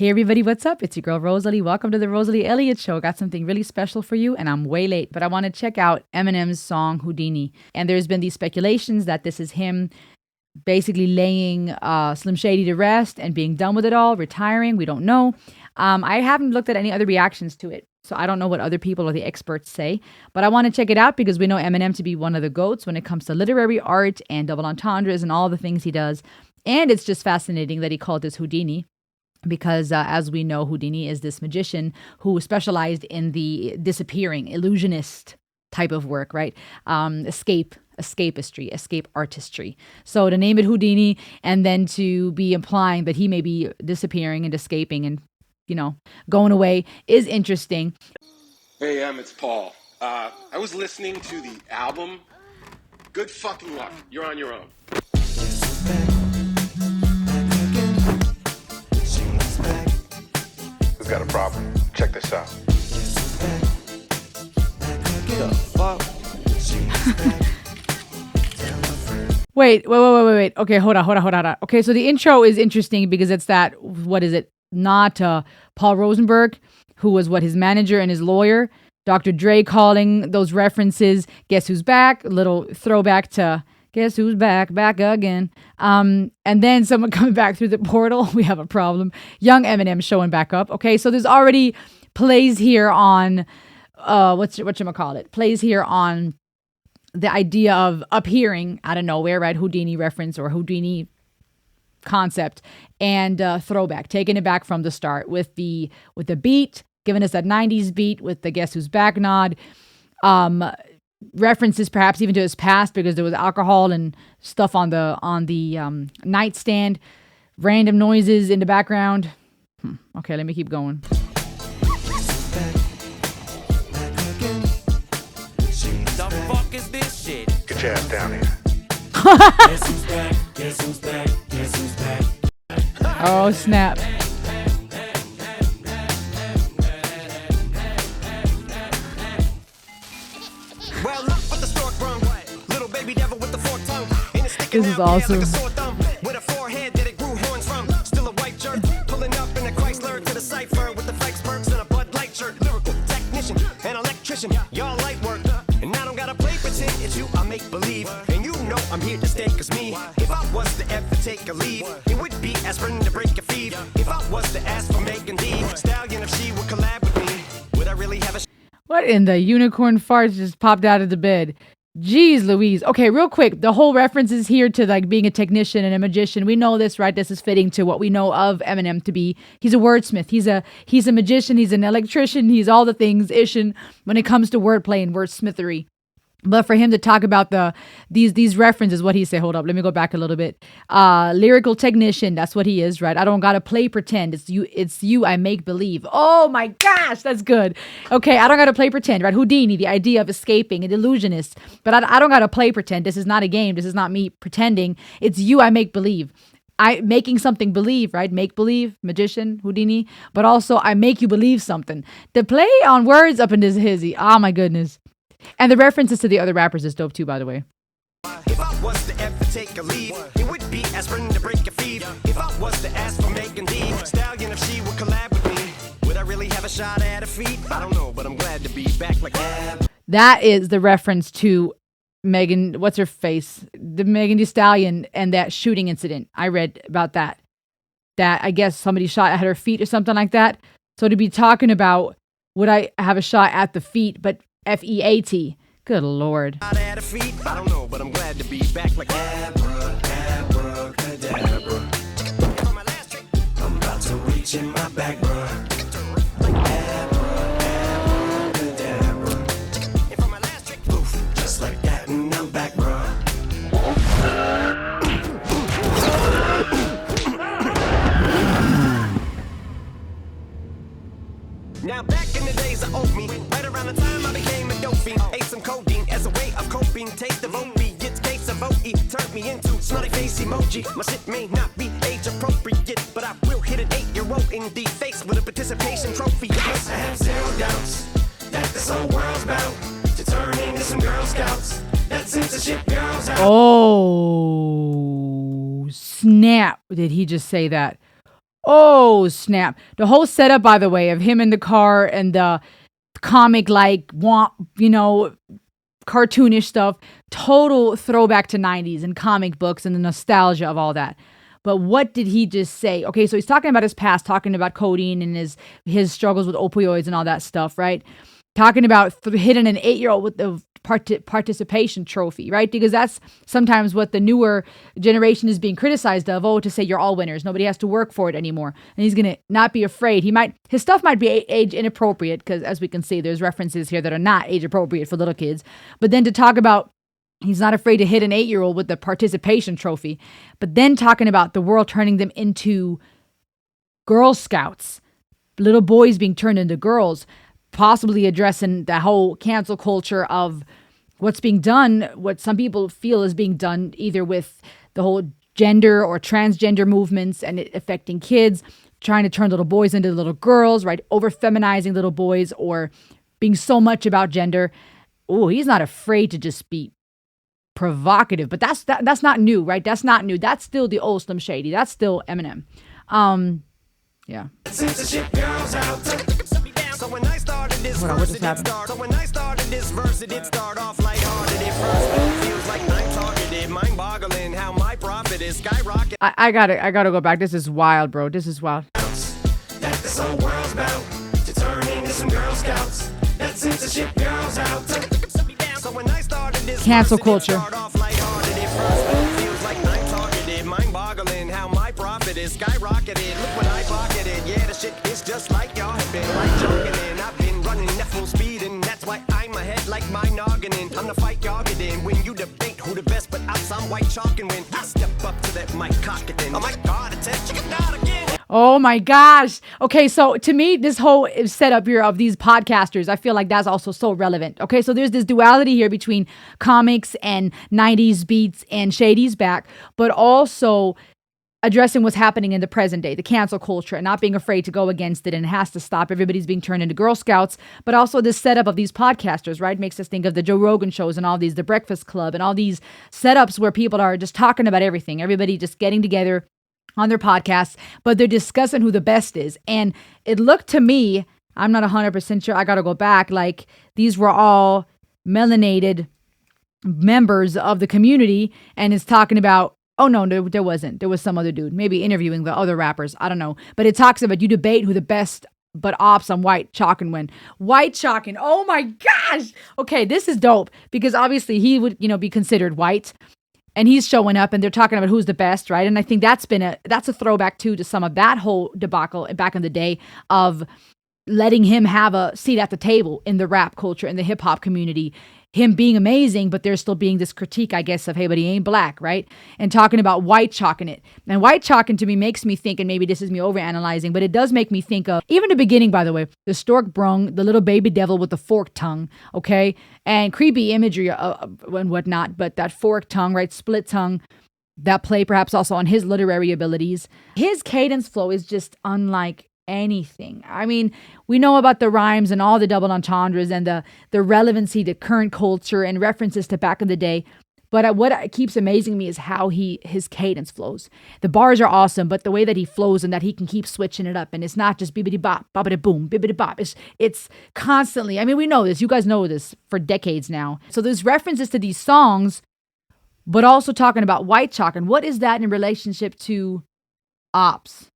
Hey everybody, what's up? It's your girl Rosalie. Welcome to the Rosalie Elliott Show. Got something really special for you, and I'm way late, but I want to check out Eminem's song Houdini. And there's been these speculations that this is him basically laying Slim Shady to rest and being done with it all, retiring. We don't know. I haven't looked at any other reactions to it, so I don't know what other people or the experts say. But I want to check it out because we know Eminem to be one of the GOATs when it comes to literary art and double entendres and all the things he does. And it's just fascinating that he called this Houdini. Because as we know, Houdini is this magician who specialized in the disappearing, illusionist type of work, right? Escapistry, escape artistry. So to name it Houdini and then to be implying that he may be disappearing and escaping and, going away is interesting. Hey, it's Paul. I was listening to the album. Good fucking luck. You're on your own. Got a problem. Check this out. Wait. Okay, hold on. Okay, so the intro is interesting because it's that, what is it? Not Paul Rosenberg, who was his manager and his lawyer. Dr. Dre calling those references. Guess who's back? A little throwback to Guess who's back again. And then someone coming back through the portal. We have a problem. Young Eminem showing back up. Okay, so there's already plays here on, whatchamacallit? Plays here on the idea of appearing out of nowhere, right? Houdini reference or Houdini concept and throwback, taking it back from the start with the beat, giving us that 90s beat with the Guess Who's Back nod. References perhaps even to his past because there was alcohol and stuff on the nightstand, random noises in the background. Okay, let me keep going. The fuck is this shit? Get your ass down here. Guess who's back? Guess who's back? Guess who's back? Oh, snap. Well, look what the stork brung. Little baby devil with the forked tongue. And it's sticking This is out awesome. like a sore thumb. With a forehead that it grew horns from. Still a white jerk. Pulling up in a Chrysler to the cipher with the flex perks and a Bud Light shirt. Lyrical technician and electrician. Y'all light work. And I don't gotta play pretend. It's you I make believe. And you know I'm here to stay. Cause me, if I was to ever take a leave, it would be aspirin to break a fever. If I was to ask for Megan D Stallion, if she would collab with me, would I really have a What in the unicorn farts just popped out of the bed? Jeez Louise. Okay, real quick. The whole reference is here to like being a technician and a magician. We know this, right? This is fitting to what we know of Eminem to be. He's a wordsmith. He's a magician. He's an electrician. He's all the things ishin when it comes to wordplay and wordsmithery. But for him to talk about these references, what he say? Hold up, let me go back a little bit. Lyrical technician, that's what he is, right? I don't gotta play pretend. It's you. I make believe. Oh my gosh, that's good. Okay, I don't gotta play pretend, right? Houdini, the idea of escaping, an illusionist. But I don't gotta play pretend. This is not a game. This is not me pretending. It's you. I make believe. I making something believe, right? Make believe, magician, Houdini. But also, I make you believe something. The play on words up in this hizzy. Oh my goodness. And the references to the other rappers is dope too, by the way. If I was to ever take a leave, it would be aspirin to break a fever. If I was to ask for Megan D Stallion, if she would collab with me, would I really have a shot at her feet? I don't know, but I'm glad to be back like that. That is the reference to Megan, what's her face? The Megan Thee Stallion and that shooting incident. I read about that. That I guess somebody shot at her feet or something like that. So to be talking about, would I have a shot at the feet, but F-E-A-T. Good Lord. I don't know, but I'm glad to be back like abracadabra. On my last trick, I'm about to reach in my back, bruh. Abracadabra. And for my last trick, poof, just like that, and I'm back, bruh. Now back in the days of old me, right around the time I became a dope fiend, ate some codeine as a way of coping, taste of opiates, case of OE, turned me into smiley face emoji. My shit may not be age appropriate, but I will hit an 8-year-old in the face with a participation trophy. Yes, I have zero doubts that this whole world's bound to turn into some Girl Scouts. That censorship girls out. Oh, snap. Did he just say that? Oh, snap. The whole setup, by the way, of him in the car and the comic, like, cartoonish stuff, total throwback to 90s and comic books and the nostalgia of all that. But what did he just say? Okay, so he's talking about his past, talking about codeine and his struggles with opioids and all that stuff, right? Talking about hitting an 8-year-old with the participation trophy, right? Because that's sometimes what the newer generation is being criticized of. Oh, to say you're all winners. Nobody has to work for it anymore. And he's going to not be afraid. His stuff might be age inappropriate because, as we can see, there's references here that are not age appropriate for little kids. But then to talk about he's not afraid to hit an 8-year-old with the participation trophy. But then talking about the world turning them into Girl Scouts, little boys being turned into girls, possibly addressing the whole cancel culture of what's being done, what some people feel is being done, either with the whole gender or transgender movements and it affecting kids, trying to turn little boys into little girls, right? Over feminizing little boys or being so much about gender. Oh, he's not afraid to just be provocative, but that's not new, right? That's not new. That's still the old Slim Shady. That's still Eminem. Yeah. Hold on, what just happened? So when I started this verse, it did start off lighthearted at first, but it feels like I'm targeted, mind-boggling how my profit is skyrocketing. I gotta go back. This is wild, bro. This is wild. That this whole world's about to turn into some Girl Scouts. That censorship girls out. So when I started this cancel verse, culture. It did start off lighthearted at first, but it feels like I'm targeted, mind-boggling how my profit is skyrocketed. Look what I pocketed. Yeah, the shit is just like y'all have been like joking in. I've been running at full speed, and that's why I'm ahead like my noggin in. I'm the fight y'all get in when you debate who the best, but I'm white chalk, and when I step up to that mic cock it in. Oh my God, it's a chicken out again. Oh my gosh. Okay, so to me, this whole setup here of these podcasters, I feel like that's also so relevant. Okay, so there's this duality here between comics and 90s beats and Shady's back, but also addressing what's happening in the present day, the cancel culture, and not being afraid to go against it, and it has to stop. Everybody's being turned into Girl Scouts, but also this setup of these podcasters, right? Makes us think of the Joe Rogan shows and all these, the Breakfast Club and all these setups where people are just talking about everything. Everybody just getting together on their podcasts, but they're discussing who the best is. And it looked to me, I'm not 100% sure, I got to go back, like these were all melanated members of the community, and it's talking about, oh no, there wasn't. There was some other dude, maybe interviewing the other rappers. I don't know. But it talks about you debate who the best, but ops on white chalking win. White chalking. Oh my gosh. Okay, this is dope because obviously he would, be considered white. And he's showing up and they're talking about who's the best, right? And I think that's a throwback too to some of that whole debacle back in the day of letting him have a seat at the table in the rap culture, in the hip hop community. Him being amazing, but there's still being this critique, I guess, of, hey, but he ain't black, right? And talking about white chalking it. And white chalking to me makes me think, and maybe this is me overanalyzing, but it does make me think of, even the beginning, by the way, the stork brung, the little baby devil with the forked tongue, okay? And creepy imagery and whatnot, but that forked tongue, right? Split tongue, that play perhaps also on his literary abilities. His cadence flow is just unlike anything. I mean, we know about the rhymes and all the double entendres and the relevancy to current culture and references to back in the day. But what keeps amazing me is how his cadence flows. The bars are awesome, but the way that he flows and that he can keep switching it up, and it's not just bibbidi bop, bobbidi boom, bibbidi bop. It's constantly. I mean, we know this. You guys know this for decades now. So there's references to these songs, but also talking about white chalk. And what is that in relationship to ops?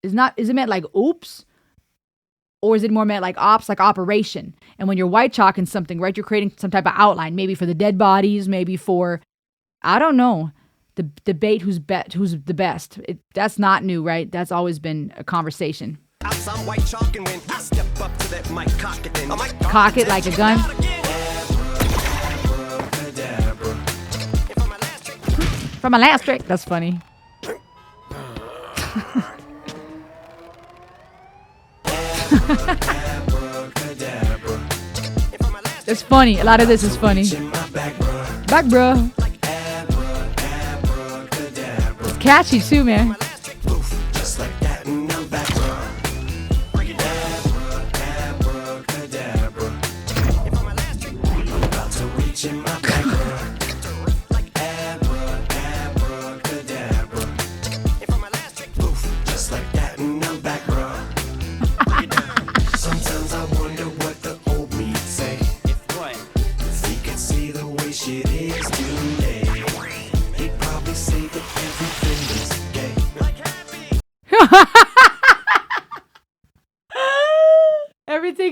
Is it meant like oops? Or is it more meant like ops, like operation? And when you're white chalking something, right, you're creating some type of outline, maybe for the dead bodies, maybe for, I don't know, the debate who's the best. That's not new, right? That's always been a conversation. Cock it like a gun. From my last trick. That's funny. It's funny. A lot of this is funny. Back, bro. It's catchy too, man.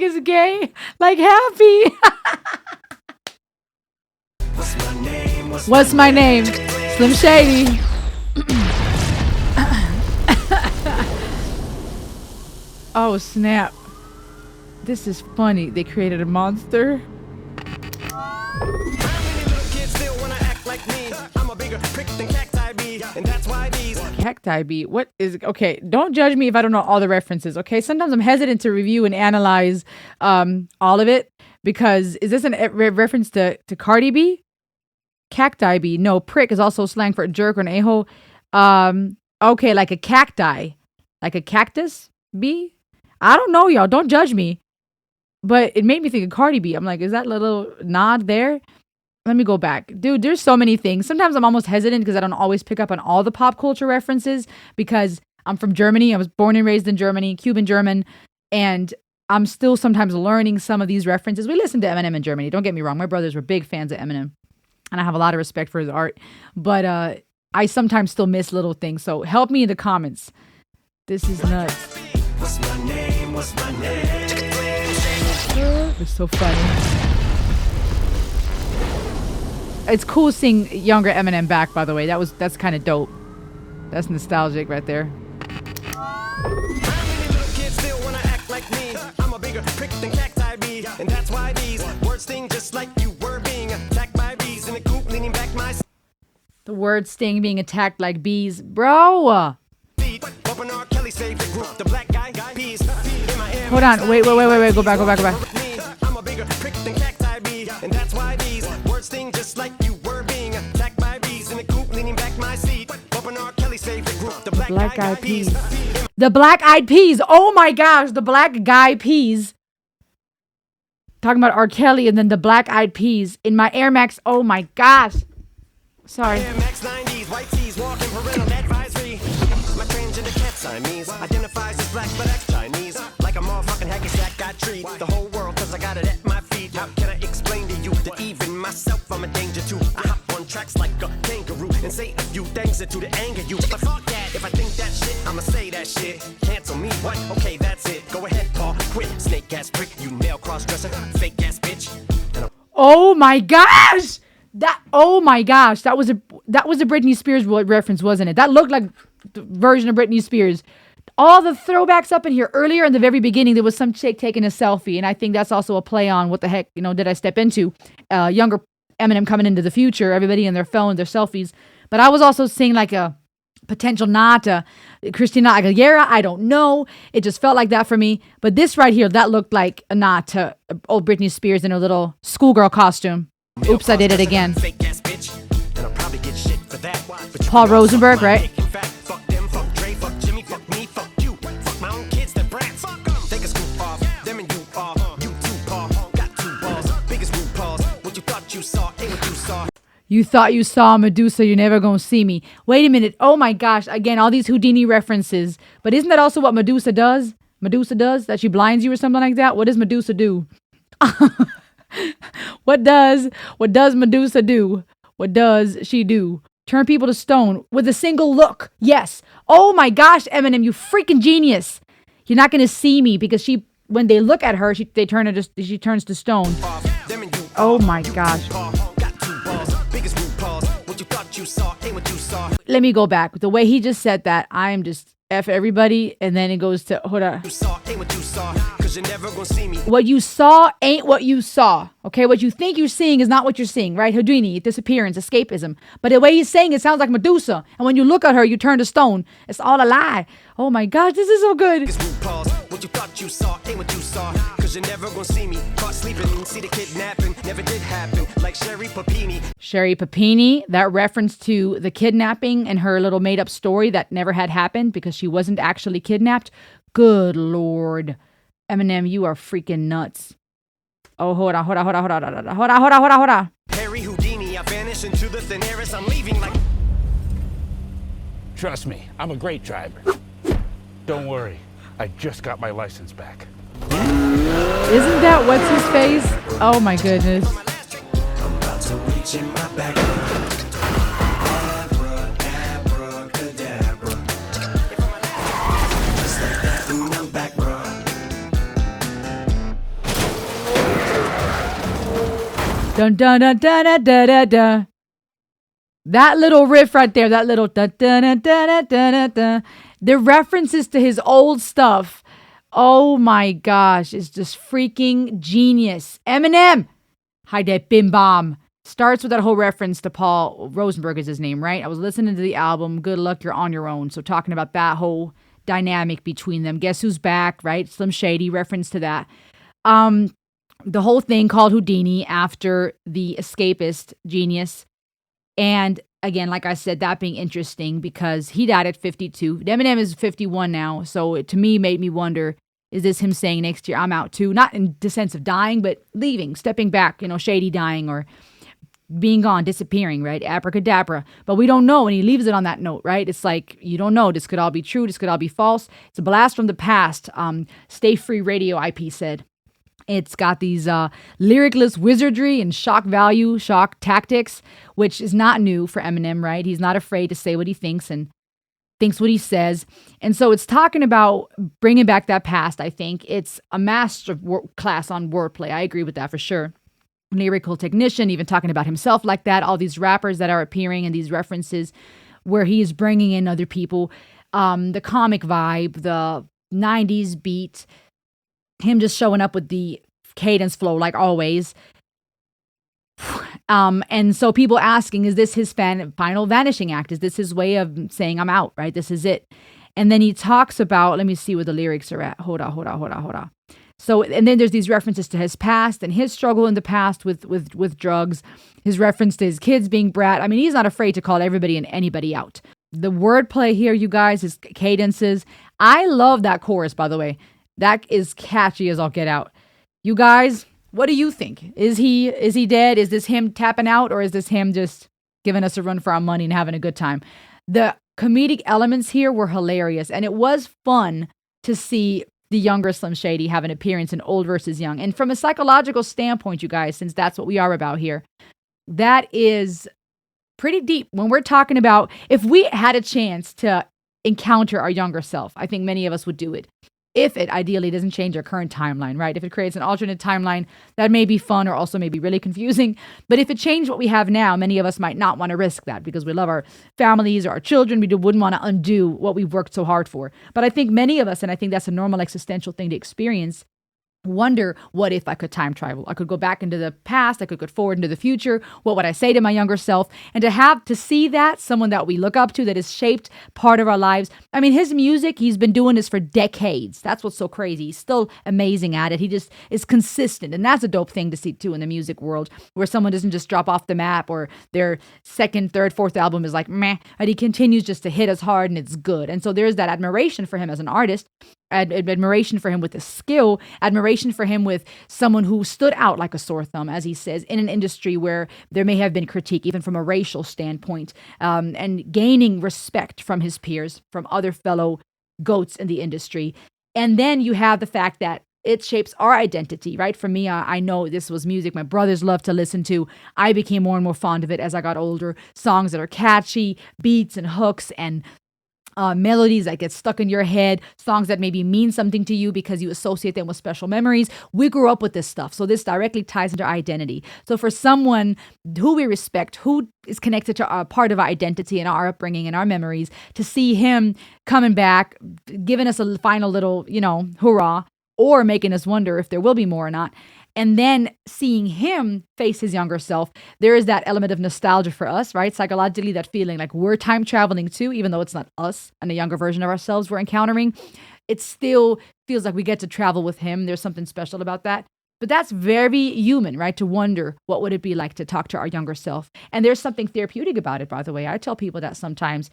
is gay, like happy. What's my name? Slim Shady. Oh snap. This is funny. They created a monster. Cacti bee. What is okay? Don't judge me if I don't know all the references. Okay, sometimes I'm hesitant to review and analyze all of it because is this a reference to Cardi B? Cacti bee. No, prick is also slang for a jerk or an a-hole. Okay, like a cacti, like a cactus bee. I don't know, y'all. Don't judge me. But it made me think of Cardi B. I'm like, is that little nod there? Let me go back. Dude, there's so many things. Sometimes I'm almost hesitant because I don't always pick up on all the pop culture references because I'm from Germany. I was born and raised in Germany, Cuban German, and I'm still sometimes learning some of these references. We listened to Eminem in Germany. Don't get me wrong. My brothers were big fans of Eminem, and I have a lot of respect for his art. But I sometimes still miss little things. So help me in the comments. This is nuts. What's my name? What's my name? It's so funny. It's cool seeing younger Eminem back, by the way. That's kind of dope. That's nostalgic right there. Kids still wanna act like me. I'm a bigger prick than cacti bee, and that's why these words sting just like you were being attacked by bees in the coop, leaning back my The word sting being attacked like bees, bro. feet. Bumping R. Kelly's favorite group, the black guy peas. Hold on, wait. Go back. I'm a bigger prick than cacti bee, and that's why these words sting just like you were being attacked by bees in the coop, leaning back my seat. Bumping R. Kelly's favorite group, the black eyed peas. The Black Eyed Peas. Oh my gosh, the Black Guy Peas. Talking about R. Kelly and then the Black Eyed Peas in my Air Max. Oh my gosh. Sorry. Air Max 90s, white tees, walking parental advisory. My transgender cat Siamese identifies as black but acts Chinese. Like a motherfucking hacky sack, I treat the whole world cause I got it at my feet. How can I explain to you that even myself I'm a danger to? I hop on tracks like a kangaroo and say a few things that do to anger you. But fuck that, if I think that shit, I'ma say that shit. Cancel me, what? Okay, that's it. Go ahead, Paul, quit. Snake ass prick, you nail cross-dresser, fake ass bitch. Oh my gosh. That was a Britney Spears reference, wasn't it? That looked like the version of Britney Spears. All the throwbacks up in here earlier in the very beginning, there was some chick taking a selfie, and I think that's also a play on what the heck, did I step into? Younger Eminem coming into the future, everybody in their phone, their selfies. But I was also seeing like a potential nod to Christina Aguilera. I don't know. It just felt like that for me. But this right here, that looked like a nod to old Britney Spears in her little schoolgirl costume. Oops, I did it again. Paul Rosenberg, right? You thought you saw Medusa, you're never gonna see me. Wait a minute. Oh my gosh. Again, all these Houdini references. But isn't that also what Medusa does? That she blinds you or something like that? What does Medusa do? What does Medusa do? What does she do? Turn people to stone with a single look. Yes. Oh my gosh, Eminem, you freaking genius. You're not gonna see me because when they look at her, she turns to stone. Oh my gosh. Let me go back. The way he just said that, I am just F everybody, and then it goes to hold on. What you saw ain't what you saw. Okay, what you think you're seeing is not what you're seeing, right? Houdini, disappearance, escapism. But the way he's saying it sounds like Medusa. And when you look at her, you turn to stone. It's all a lie. Oh my gosh, this is so good. What you thought you saw ain't what you saw. Cause you're never gonna see me caught sleeping. See the kidnapping never did happen. Like Sherry Papini. Sherry Papini, that reference to the kidnapping and her little made up story that never had happened because she wasn't actually kidnapped. Good Lord. Eminem, you are freaking nuts. Oh, hold on. Harry Houdini, I vanish into the thin air as I'm leaving like. Trust me, I'm a great driver. Don't worry, I just got my license back. Isn't that what's his face? Oh my goodness. I'm about to reach in my back. Abracadabra. Just like that, I'm back, bro. Dun dun dun dun dun dun dun dun. That little riff right there, that little dun dun dun dun dun dun dun. The references to his old stuff. Oh my gosh, it's just freaking genius. Eminem. Hi there, Bim Bam. Starts with that whole reference to Paul Rosenberg is his name, right? I was listening to the album, Good Luck, You're on Your Own. So talking about that whole dynamic between them. Guess Who's Back, right? Slim Shady, reference to that. The whole thing called Houdini after the escapist genius. And again, like I said, that being interesting because he died at 52. Eminem is 51 now. So it, to me, made me wonder, is this him saying next year, I'm out too? Not in the sense of dying, but leaving, stepping back, Shady dying or being gone, disappearing, right? Abracadabra. But we don't know. And he leaves it on that note, right? It's like, you don't know. This could all be true. This could all be false. It's a blast from the past. Stay Free Radio IP said. It's got these lyricless wizardry and shock value, shock tactics, which is not new for Eminem, right? He's not afraid to say what he thinks and thinks what he says. And so it's talking about bringing back that past, I think. It's a master class on wordplay. I agree with that for sure. Lyrical technician, even talking about himself like that. All these rappers that are appearing in these references where he is bringing in other people. The comic vibe, the 90s beat, him just showing up with the cadence flow like always. And so people asking, is this his final vanishing act? Is this his way of saying I'm out, right? This is it. And then he talks about, let me see where the lyrics are at. Hold on. So, and then there's these references to his past and his struggle in the past with drugs, his reference to his kids being brat. I mean, he's not afraid to call everybody and anybody out. The wordplay here, you guys, his cadences. I love that chorus, by the way. That is catchy as all get out. You guys, what do you think? Is he dead? Is this him tapping out, or is this him just giving us a run for our money and having a good time? The comedic elements here were hilarious, and it was fun to see the younger Slim Shady have an appearance in old versus young. And from a psychological standpoint, you guys, since that's what we are about here, that is pretty deep when we're talking about if we had a chance to encounter our younger self. I think many of us would do it. If it ideally doesn't change our current timeline, right? If it creates an alternate timeline, that may be fun or also may be really confusing. But if it changed what we have now, many of us might not want to risk that because we love our families or our children. We wouldn't want to undo what we've worked so hard for. But I think many of us, and I think that's a normal existential thing to experience, wonder, what if I could time travel? I could go back into the past. I could go forward into the future. What would I say to my younger self? And to see that, someone that we look up to, that has shaped part of our lives. I mean, his music, he's been doing this for decades. That's what's so crazy. He's still amazing at it. He just is consistent. And that's a dope thing to see too in the music world, where someone doesn't just drop off the map or their second, third, fourth album is like, meh. And he continues just to hit us hard and it's good. And so there's that admiration for him as an artist. Admiration for him with his skill, admiration for him with someone who stood out like a sore thumb, as he says, in an industry where there may have been critique, even from a racial standpoint, and gaining respect from his peers, from other fellow goats in the industry. And then you have the fact that it shapes our identity, right? For me, I know this was music my brothers loved to listen to. I became more and more fond of it as I got older. Songs that are catchy, beats and hooks and melodies that get stuck in your head, songs that maybe mean something to you because you associate them with special memories. We grew up with this stuff. So this directly ties into our identity. So for someone who we respect, who is connected to a part of our identity and our upbringing and our memories, to see him coming back, giving us a final little, hurrah, or making us wonder if there will be more or not. And then seeing him face his younger self, there is that element of nostalgia for us, right? Psychologically, that feeling like we're time traveling too, even though it's not us and a younger version of ourselves we're encountering. It still feels like we get to travel with him. There's something special about that. But that's very human, right? To wonder, what would it be like to talk to our younger self? And there's something therapeutic about it, by the way. I tell people that sometimes.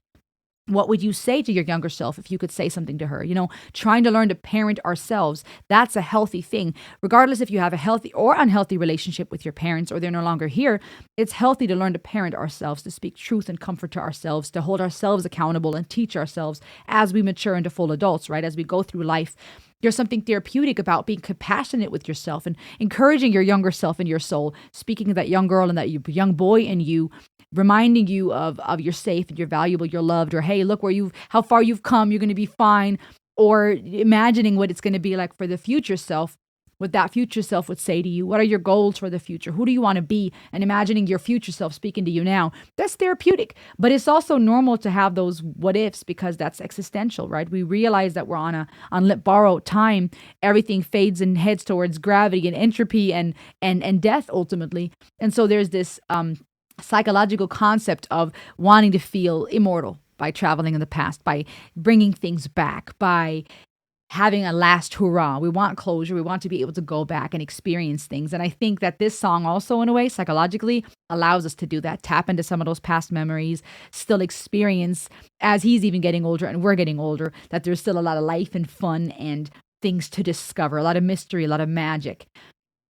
What would you say to your younger self if you could say something to her? Trying to learn to parent ourselves, that's a healthy thing. Regardless if you have a healthy or unhealthy relationship with your parents or they're no longer here, it's healthy to learn to parent ourselves, to speak truth and comfort to ourselves, to hold ourselves accountable and teach ourselves as we mature into full adults, right? As we go through life. There's something therapeutic about being compassionate with yourself and encouraging your younger self in your soul, speaking of that young girl and that young boy in you, reminding you of you're safe and you're valuable, you're loved, or hey, look how far you've come, you're going to be fine, or imagining what it's going to be like for the future self. what that future self would say to you. What are your goals for the future? Who do you want to be? And imagining your future self speaking to you now. That's therapeutic. But it's also normal to have those what ifs because that's existential, right? We realize that we're on borrowed time. Everything fades and heads towards gravity and entropy and death ultimately. And so there's this psychological concept of wanting to feel immortal by traveling in the past, by bringing things back, by having a last hurrah. We want closure. We want to be able to go back and experience things. And I think that this song also, in a way, psychologically allows us to do that, tap into some of those past memories, still experience, as he's even getting older and we're getting older, that there's still a lot of life and fun and things to discover, a lot of mystery, a lot of magic.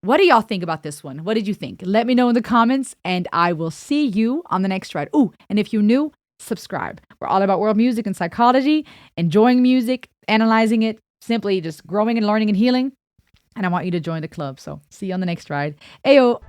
What do y'all think about this one? What did you think? Let me know in the comments, and I will see you on the next ride. Ooh, and if you're new, subscribe. We're all about world music and psychology, enjoying music, analyzing it, simply just growing and learning and healing. And I want you to join the club. So see you on the next ride. Ayo.